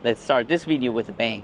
Let's start this video with a bang.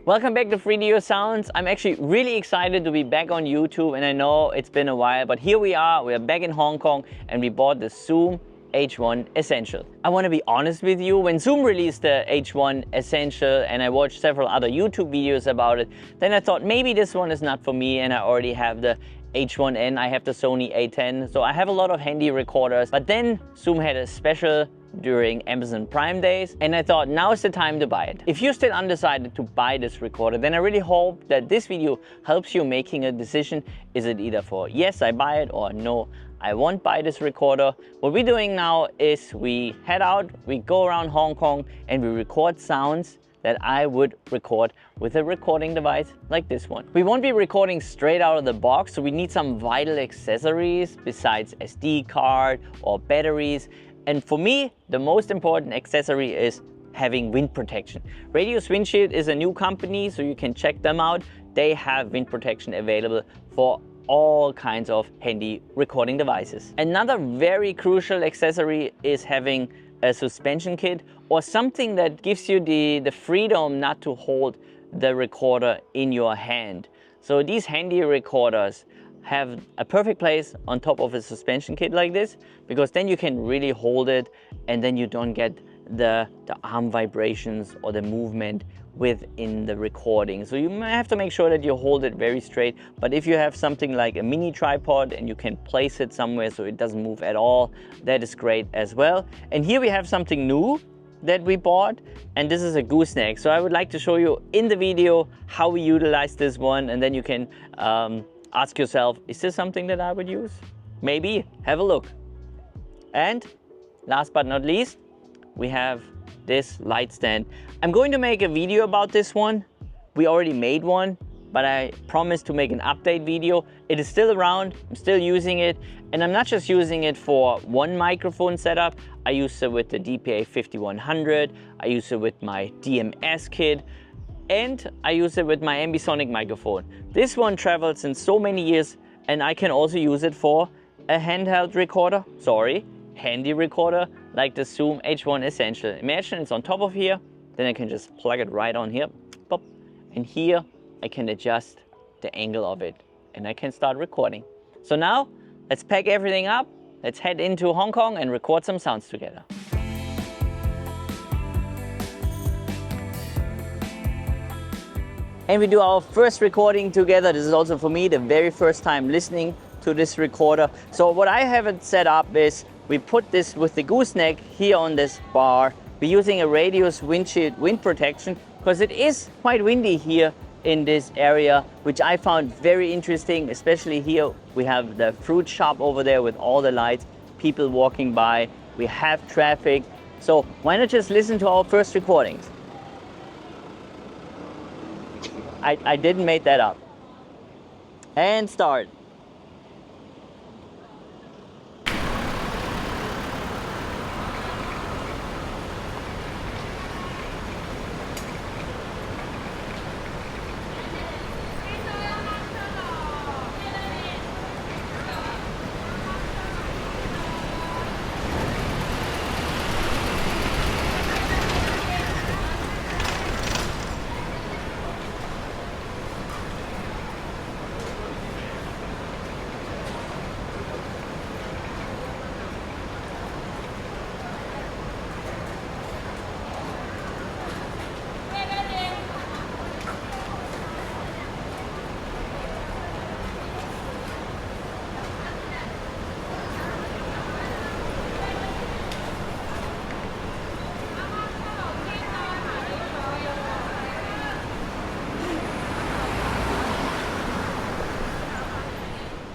Welcome back to 3DO Sounds. I'm actually really excited to be back on YouTube, and I know it's been a while, but here we are back in Hong Kong, and we bought the Zoom H1 Essential. I want to be honest with you, when Zoom released the H1 Essential and I watched several other YouTube videos about it, then I thought maybe this one is not for me, and I already have the H1N, I have the Sony A10, so I have a lot of handy recorders. But then Zoom had a special during Amazon Prime days, and I thought now is the time to buy it. If you're still undecided to buy this recorder, then I really hope that this video helps you making a decision. Is it either for yes, I buy it, or no, I won't buy this recorder? What we're doing now is we head out, we go around Hong Kong, and we record sounds that I would record with a recording device like this one. We won't be recording straight out of the box, so we need some vital accessories besides SD card or batteries. And for me, the most important accessory is having wind protection. Radius Windshield is a new company, so you can check them out. They have wind protection available for all kinds of handy recording devices. Another very crucial accessory is having a suspension kit or something that gives you the freedom not to hold the recorder in your hand. So these handy recorders have a perfect place on top of a suspension kit like this, because then you can really hold it and then you don't get the arm vibrations or the movement within the recording. So you might have to make sure that you hold it very straight, but if you have something like a mini tripod and you can place it somewhere so it doesn't move at all, that is great as well. And here we have something new that we bought, and this is a gooseneck. So I would like to show you in the video how we utilize this one, and then you can ask yourself, is this something that I would use? Maybe, have a look. And last but not least, we have this light stand. I'm going to make a video about this one. We already made one, but I promised to make an update video. It is still around, I'm still using it, and I'm not just using it for one microphone setup. I use it with the DPA 5100, I use it with my DMS kit, and I use it with my ambisonic microphone. This one travels in so many years, and I can also use it for a handheld recorder, handy recorder, like the Zoom H1 Essential. Imagine it's on top of here, then I can just plug it right on here, pop, and here I can adjust the angle of it, and I can start recording. So now, let's pack everything up, let's head into Hong Kong and record some sounds together. And we do our first recording together. This is also for me the very first time listening to this recorder. So what I have it set up is we put this with the gooseneck here on this bar. We're using a Radius Windshield wind protection because it is quite windy here in this area, which I found very interesting. Especially here we have the fruit shop over there with all the lights, people walking by, we have traffic. So why not just listen to our first recordings? I didn't make that up. And start.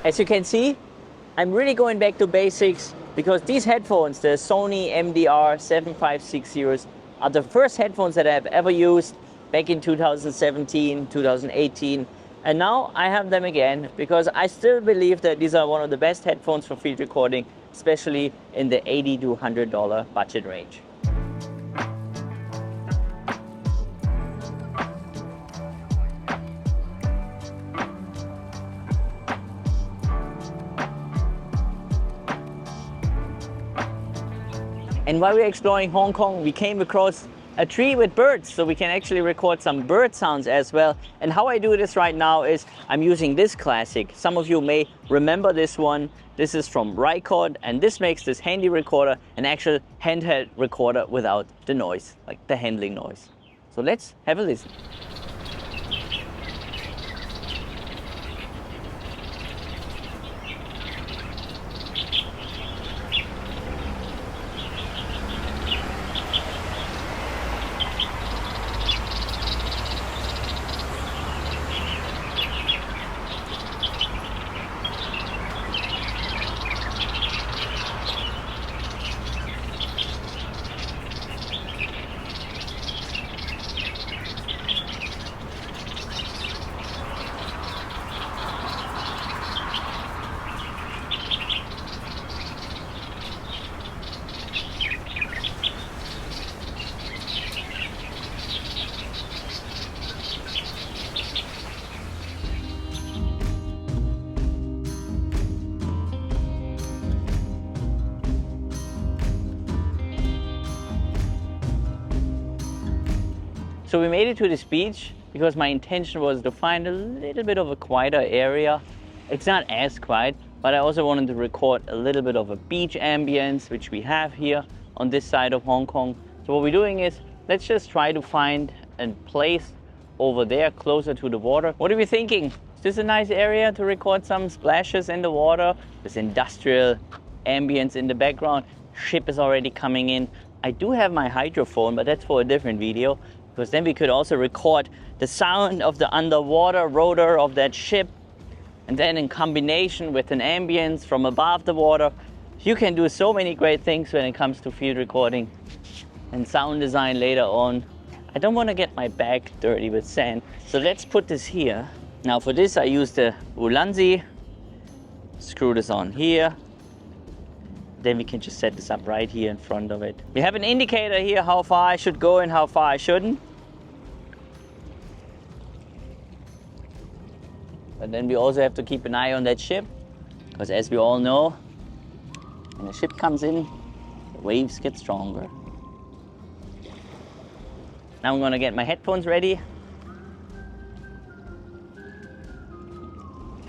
As you can see, I'm really going back to basics because these headphones, the Sony MDR 7560s, are the first headphones that I've ever used back in 2017, 2018. And now I have them again because I still believe that these are one of the best headphones for field recording, especially in the $80 to $100 budget range. And while we were exploring Hong Kong, we came across a tree with birds, so we can actually record some bird sounds as well. And how I do this right now is I'm using this classic. Some of you may remember this one. This is from Rycord, and this makes this handy recorder an actual handheld recorder without the noise, like the handling noise. So let's have a listen. So we made it to this beach because my intention was to find a little bit of a quieter area. It's not as quiet, but I also wanted to record a little bit of a beach ambience, which we have here on this side of Hong Kong. So what we're doing is, let's just try to find a place over there closer to the water. What are we thinking? Is this a nice area to record some splashes in the water? This industrial ambience in the background. Ship is already coming in. I do have my hydrophone, but that's for a different video, because then we could also record the sound of the underwater rotor of that ship, and then in combination with an ambience from above the water, you can do so many great things when it comes to field recording and sound design later on. I don't want to get my bag dirty with sand, so let's put this here. Now for this I use the Ulanzi, screw this on here, then we can just set this up right here in front of it. We have an indicator here how far I should go and how far I shouldn't. But then we also have to keep an eye on that ship, because as we all know, when a ship comes in, the waves get stronger. Now I'm gonna get my headphones ready.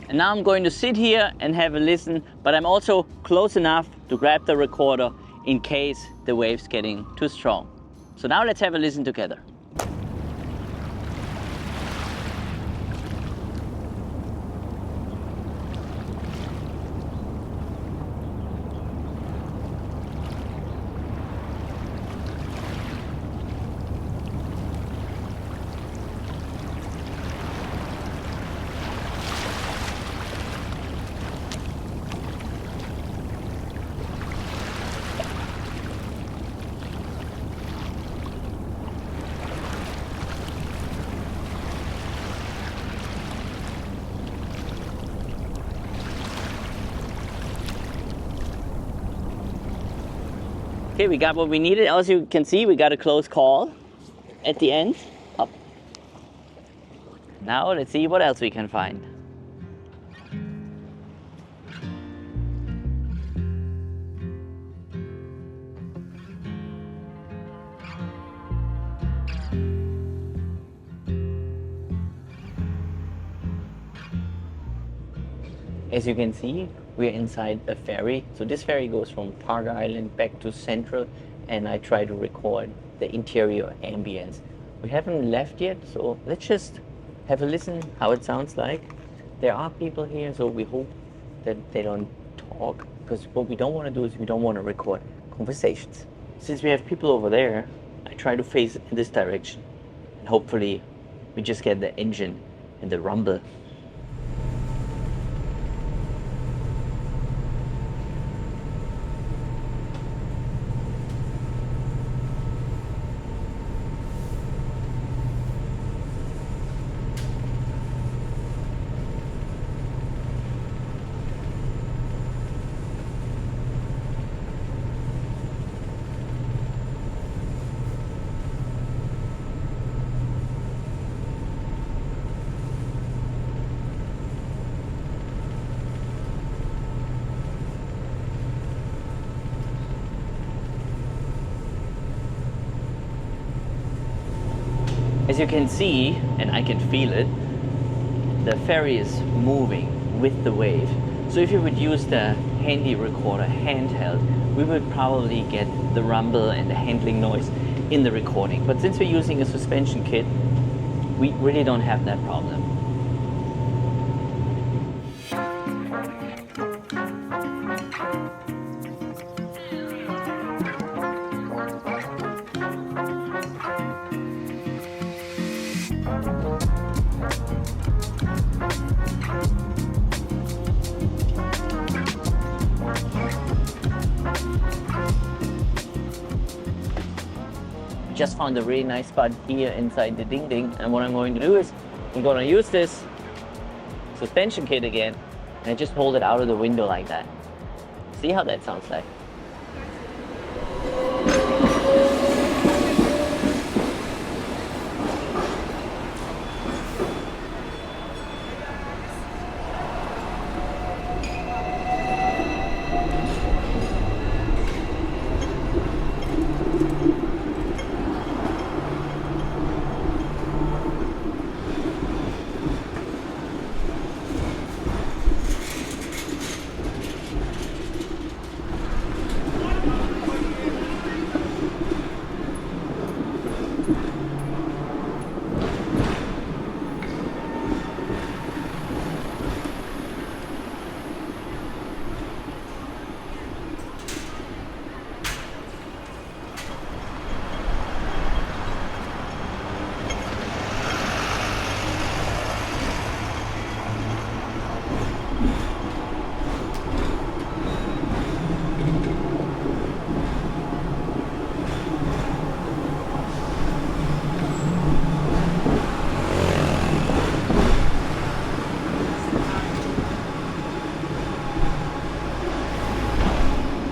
And now I'm going to sit here and have a listen, but I'm also close enough to grab the recorder in case the wave's getting too strong. So now let's have a listen together. Okay, we got what we needed. As you can see, we got a close call at the end. Up. Now let's see what else we can find. As you can see, we're inside a ferry. So this ferry goes from Park Island back to Central, and I try to record the interior ambience. We haven't left yet, so let's just have a listen how it sounds like. There are people here, so we hope that they don't talk, because what we don't want to do is we don't want to record conversations. Since we have people over there, I try to face in this direction, and hopefully we just get the engine and the rumble. As you can see, and I can feel it, the ferry is moving with the wave. So if you would use the handy recorder handheld, we would probably get the rumble and the handling noise in the recording. But since we're using a suspension kit, we really don't have that problem. Just found a really nice spot here inside the ding ding, and what I'm going to do is I'm going to use this suspension kit again and just hold it out of the window like that. See how that sounds like.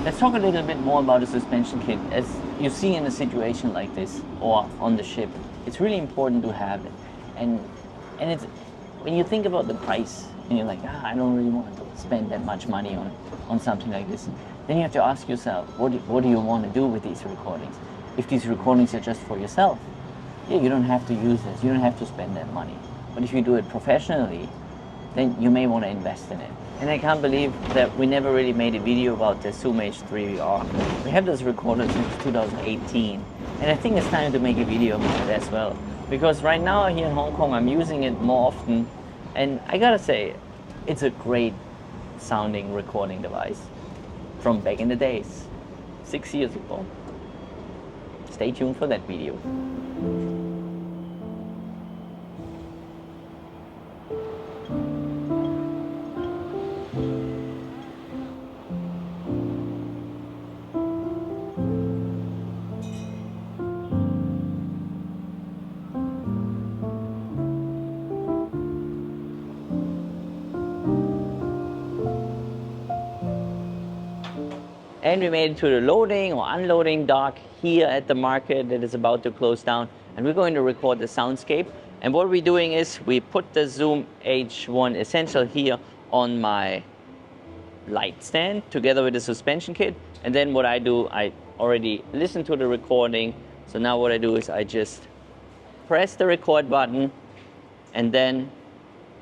Let's talk a little bit more about the suspension kit. As you see in a situation like this or on the ship, it's really important to have it. And it's when you think about the price and you're like, I don't really want to spend that much money on something like this, then you have to ask yourself, what do you want to do with these recordings? If these recordings are just for yourself, yeah, you don't have to use this, you don't have to spend that money. But if you do it professionally, then you may want to invest in it. And I can't believe that we never really made a video about the Zoom H3VR. We have this recorder since 2018, and I think it's time to make a video about it as well. Because right now here in Hong Kong, I'm using it more often, and I gotta say, it's a great sounding recording device from back in the days, 6 years ago. Stay tuned for that video. And we made it to the loading or unloading dock here at the market that is about to close down. And we're going to record the soundscape. And what we're doing is we put the Zoom H1 Essential here on my light stand together with the suspension kit. And then what I do, I already listened to the recording. So now what I do is I just press the record button, and then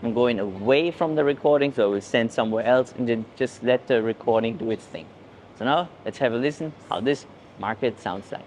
I'm going away from the recording, so I will stand somewhere else and then just let the recording do its thing. So now let's have a listen how this market sounds like.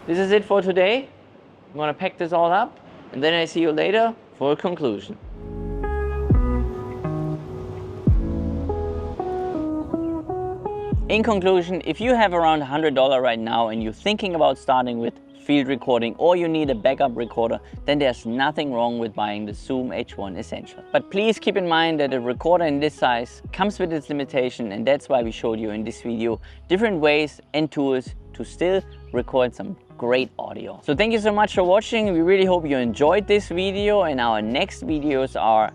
This is it for today. I'm gonna pack this all up, and then I see you later for a conclusion. In conclusion, if you have around $100 right now and you're thinking about starting with field recording or you need a backup recorder, then there's nothing wrong with buying the Zoom H1 Essential. But please keep in mind that a recorder in this size comes with its limitation, and that's why we showed you in this video different ways and tools to still record some great audio. So thank you so much for watching. We really hope you enjoyed this video, and our next videos are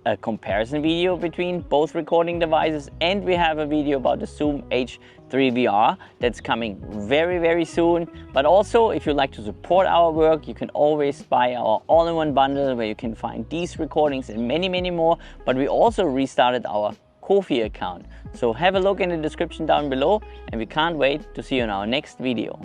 a comparison video between both recording devices, and we have a video about the Zoom H3 VR that's coming very soon. But also, if you'd like to support our work, you can always buy our all-in-one bundle where you can find these recordings and many more. But we also restarted our Ko-fi account, so have a look in the description down below, and we can't wait to see you in our next video.